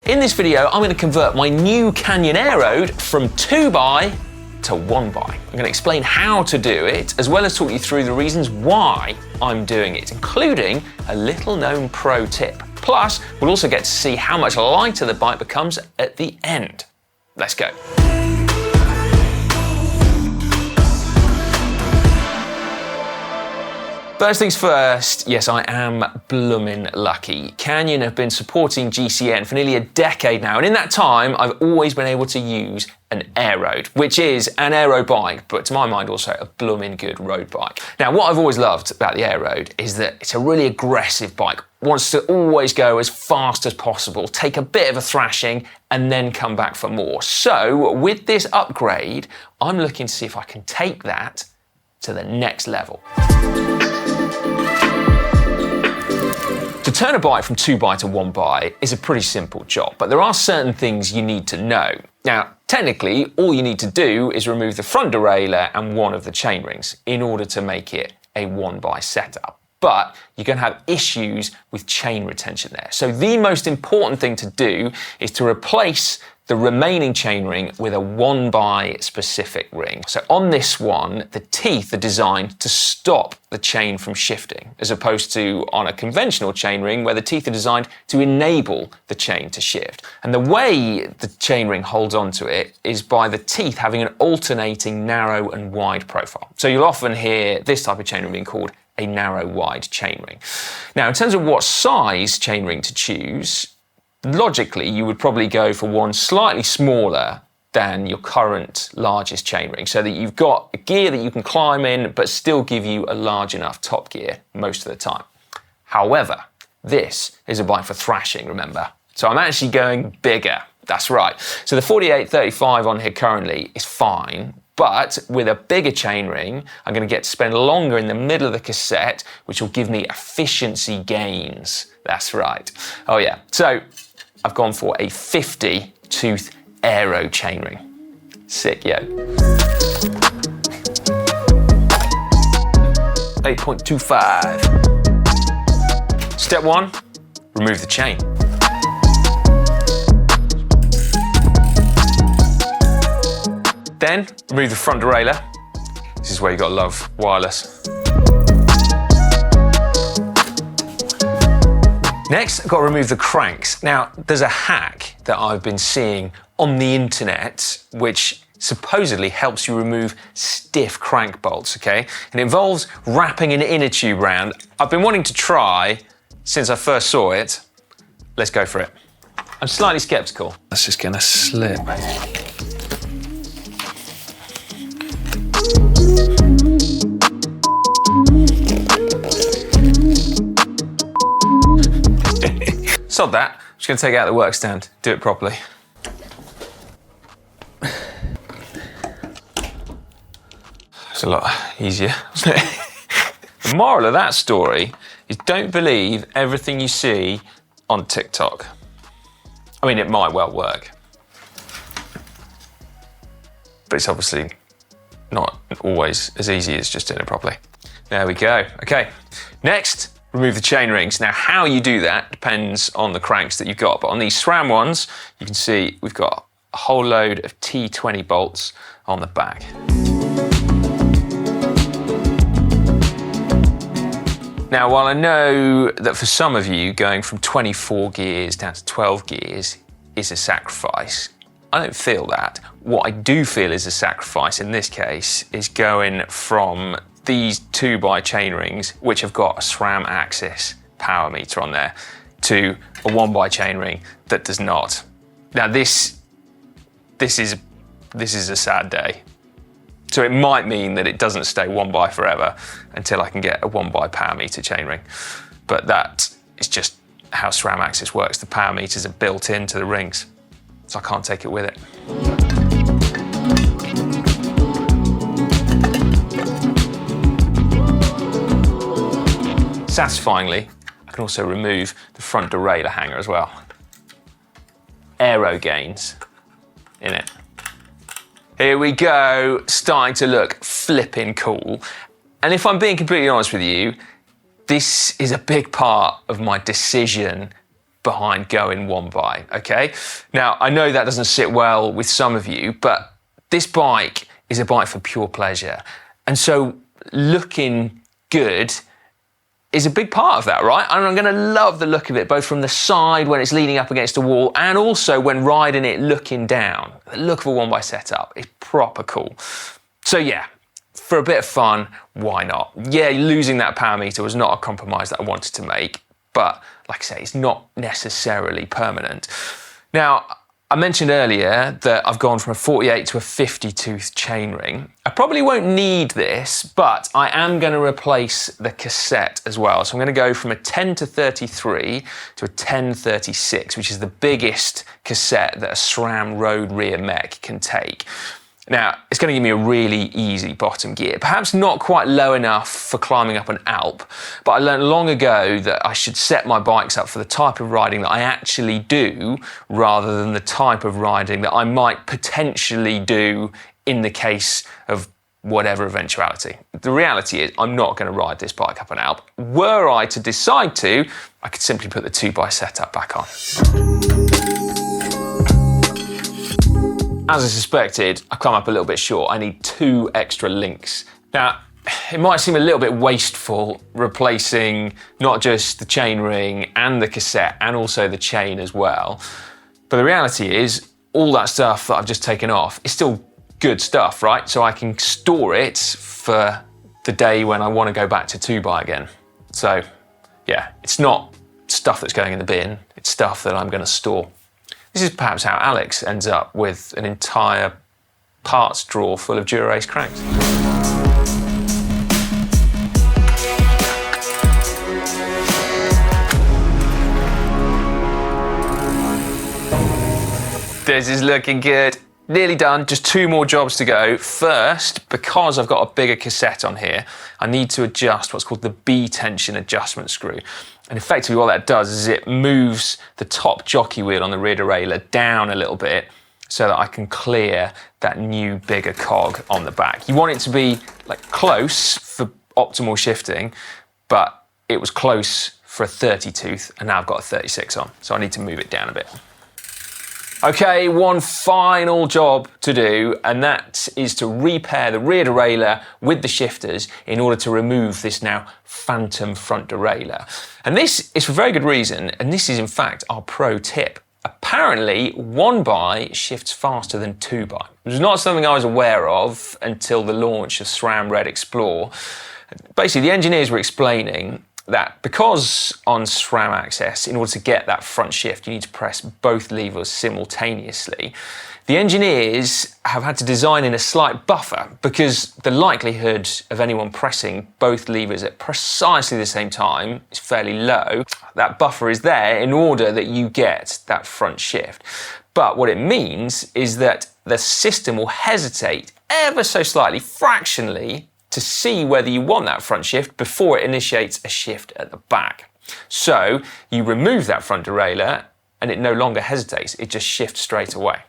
In this video, I'm going to convert my new Canyon Aeroad from 2x to 1x. I'm going to explain how to do it, as well as talk you through the reasons why I'm doing it, including a little known pro tip. Plus, we'll also get to see how much lighter the bike becomes at the end. Let's go. First things first, yes, I am bloomin' lucky. Canyon have been supporting GCN for nearly a decade now, and in that time, I've always been able to use an Aeroad, which is an aero bike, but to my mind also a bloomin' good road bike. Now, what I've always loved about the Aeroad is that it's a really aggressive bike, wants to always go as fast as possible, take a bit of a thrashing, and then come back for more. So, with this upgrade, I'm looking to see if I can take that to the next level. To turn a bike from 2x to 1x is a pretty simple job, but there are certain things you need to know. Now, technically, all you need to do is remove the front derailleur and one of the chainrings in order to make it a 1x setup. But you're going to have issues with chain retention there. So the most important thing to do is to replace the remaining chainring with a 1x specific ring. So on this one, the teeth are designed to stop the chain from shifting, as opposed to on a conventional chainring where the teeth are designed to enable the chain to shift. And the way the chainring holds onto it is by the teeth having an alternating narrow and wide profile. So you'll often hear this type of chainring being called a narrow wide chainring. Now, in terms of what size chainring to choose, logically, you would probably go for one slightly smaller than your current largest chainring, so that you've got a gear that you can climb in, but still give you a large enough top gear most of the time. However, this is a bike for thrashing, remember? So I'm actually going bigger. That's right. So the 48-35 on here currently is fine, but with a bigger chainring, I'm going to get to spend longer in the middle of the cassette, which will give me efficiency gains. That's right. Oh yeah. So I've gone for a 50-tooth aero chainring. Sick, yo. 8.25. Step one, remove the chain. Then remove the front derailleur. This is where you gotta love wireless. Next, I've got to remove the cranks. Now, there's a hack that I've been seeing on the internet, which supposedly helps you remove stiff crank bolts, okay? And it involves wrapping an inner tube round. I've been wanting to try since I first saw it. Let's go for it. I'm slightly skeptical. That's just gonna slip. Sod that. I'm just going to take it out of the work stand, do it properly. It's a lot easier, isn't it? The moral of that story is don't believe everything you see on TikTok. I mean, it might well work, but it's obviously not always as easy as just doing it properly. There we go. Okay, next, remove the chain rings. Now, how you do that depends on the cranks that you've got, but on these SRAM ones, you can see we've got a whole load of T20 bolts on the back. Now, while I know that for some of you, going from 24 gears down to 12 gears is a sacrifice, I don't feel that. What I do feel is a sacrifice in this case is going from these 2x chainrings, which have got a SRAM axis power meter on there, to a 1x chainring that does not. Now this is a sad day. So it might mean that it doesn't stay 1x forever until I can get a 1x power meter chainring. But that is just how SRAM axis works. The power meters are built into the rings, so I can't take it with it. Satisfyingly, I can also remove the front derailleur hanger as well. Aero gains in it. Here we go, starting to look flipping cool. And if I'm being completely honest with you, this is a big part of my decision behind going one by, okay? Now, I know that doesn't sit well with some of you, but this bike is a bike for pure pleasure. And so looking good is a big part of that, right? And I'm gonna love the look of it, both from the side when it's leaning up against a wall and also when riding it looking down. The look of a one by setup is proper cool. So yeah, for a bit of fun, why not? Yeah, losing that power meter was not a compromise that I wanted to make, but like I say, it's not necessarily permanent. Now, I mentioned earlier that I've gone from a 48 to a 50 tooth chainring. I probably won't need this, but I am going to replace the cassette as well. So I'm going to go from a 10 to 33 to a 10-36, which is the biggest cassette that a SRAM road rear mech can take. Now, it's going to give me a really easy bottom gear, perhaps not quite low enough for climbing up an Alp, but I learned long ago that I should set my bikes up for the type of riding that I actually do, rather than the type of riding that I might potentially do in the case of whatever eventuality. The reality is I'm not going to ride this bike up an Alp. Were I to decide to, I could simply put the 2x setup back on. As I suspected, I've come up a little bit short. I need 2 extra links. Now, it might seem a little bit wasteful replacing not just the chainring and the cassette and also the chain as well. But the reality is all that stuff that I've just taken off is still good stuff, right? So I can store it for the day when I want to go back to 2x again. So yeah, it's not stuff that's going in the bin, it's stuff that I'm going to store. This is perhaps how Alex ends up with an entire parts drawer full of Dura-Ace cranks. This is looking good. Nearly done, just 2 more jobs to go. First, because I've got a bigger cassette on here, I need to adjust what's called the B-tension adjustment screw. And effectively what that does is it moves the top jockey wheel on the rear derailleur down a little bit so that I can clear that new bigger cog on the back. You want it to be like close for optimal shifting, but it was close for a 30 tooth and now I've got a 36 on, so I need to move it down a bit. Okay, one final job to do, and that is to repair the rear derailleur with the shifters in order to remove this now phantom front derailleur. And this is for a very good reason, and this is in fact our pro tip. Apparently, 1x shifts faster than 2x. It was not something I was aware of until the launch of SRAM Red Explore. Basically, the engineers were explaining that because on SRAM Access, in order to get that front shift, you need to press both levers simultaneously. The engineers have had to design in a slight buffer because the likelihood of anyone pressing both levers at precisely the same time is fairly low. That buffer is there in order that you get that front shift. But what it means is that the system will hesitate ever so slightly, fractionally, to see whether you want that front shift before it initiates a shift at the back. So you remove that front derailleur and it no longer hesitates, it just shifts straight away,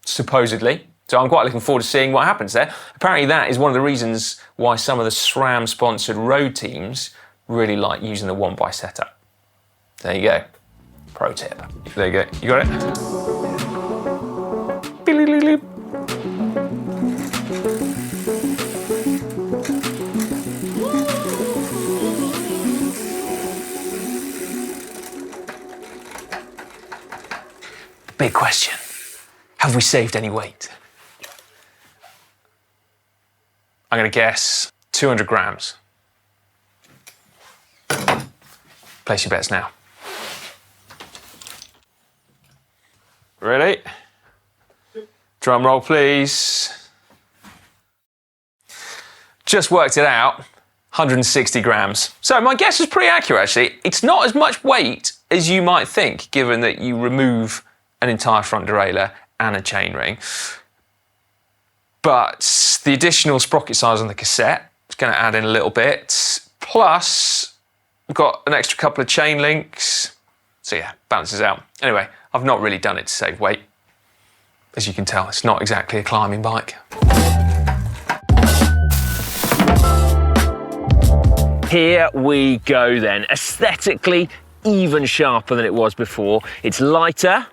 supposedly. So I'm quite looking forward to seeing what happens there. Apparently that is one of the reasons why some of the SRAM sponsored road teams really like using the 1x setup. There you go, pro tip. There you go, you got it? Big question, have we saved any weight? I'm gonna guess 200 grams. Place your bets now. Ready? Drum roll, please. Just worked it out, 160 grams. So my guess is pretty accurate, actually. It's not as much weight as you might think, given that you remove an entire front derailleur and a chainring. But the additional sprocket size on the cassette is going to add in a little bit. Plus, we've got an extra couple of chain links. So yeah, balances out. Anyway, I've not really done it to save weight. As you can tell, it's not exactly a climbing bike. Here we go then. Aesthetically even sharper than it was before. It's lighter,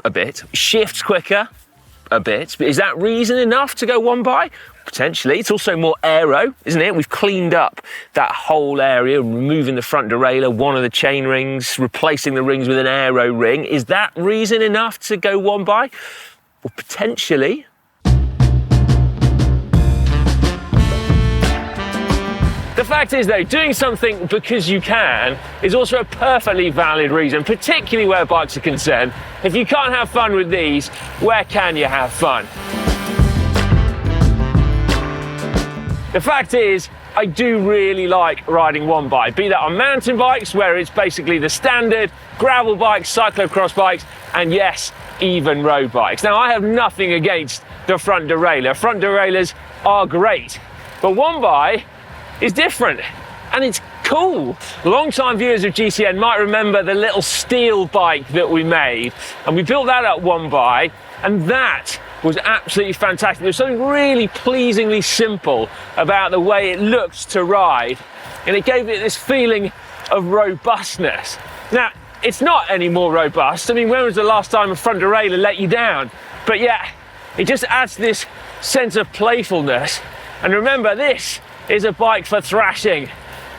a bit, shifts quicker, a bit. But is that reason enough to go one by? Potentially. It's also more aero, isn't it? We've cleaned up that whole area, removing the front derailleur, one of the chain rings, replacing the rings with an aero ring. Is that reason enough to go one by? Well, potentially. The fact is though, doing something because you can is also a perfectly valid reason, particularly where bikes are concerned. If you can't have fun with these, where can you have fun? The fact is, I do really like riding one bike, be that on mountain bikes, where it's basically the standard, gravel bikes, cyclocross bikes, and yes, even road bikes. Now, I have nothing against the front derailleur. Front derailleurs are great, but one by is different, and it's cool. Long-time viewers of GCN might remember the little steel bike that we made, and we built that at one by, and that was absolutely fantastic. There's something really pleasingly simple about the way it looked to ride, and it gave it this feeling of robustness. Now, it's not any more robust. I mean, when was the last time a front derailleur let you down? But yeah, it just adds this sense of playfulness. And remember, this is a bike for thrashing,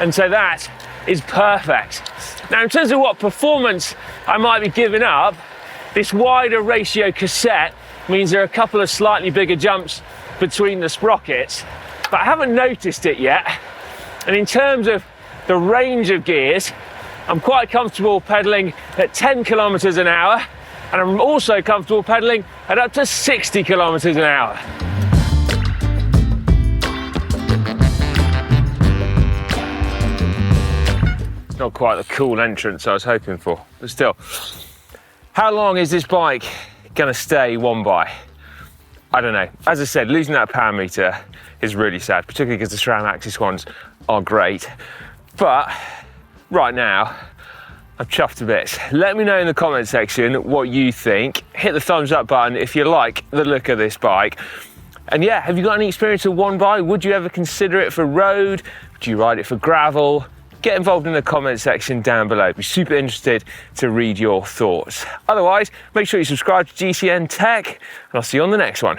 and so that is perfect. Now, in terms of what performance I might be giving up, this wider ratio cassette means there are a couple of slightly bigger jumps between the sprockets, but I haven't noticed it yet. And in terms of the range of gears, I'm quite comfortable pedaling at 10 kilometers an hour, and I'm also comfortable pedaling at up to 60 kilometers an hour. It's not quite the cool entrance I was hoping for, but still. How long is this bike gonna stay one by? I don't know. As I said, losing that power meter is really sad, particularly because the SRAM Axis ones are great. But right now, I'm chuffed a bit. Let me know in the comment section what you think. Hit the thumbs up button if you like the look of this bike. And yeah, have you got any experience with one by? Would you ever consider it for road? Would you ride it for gravel? Get involved in the comment section down below. I'd be super interested to read your thoughts. Otherwise, make sure you subscribe to GCNTech, and I'll see you on the next one.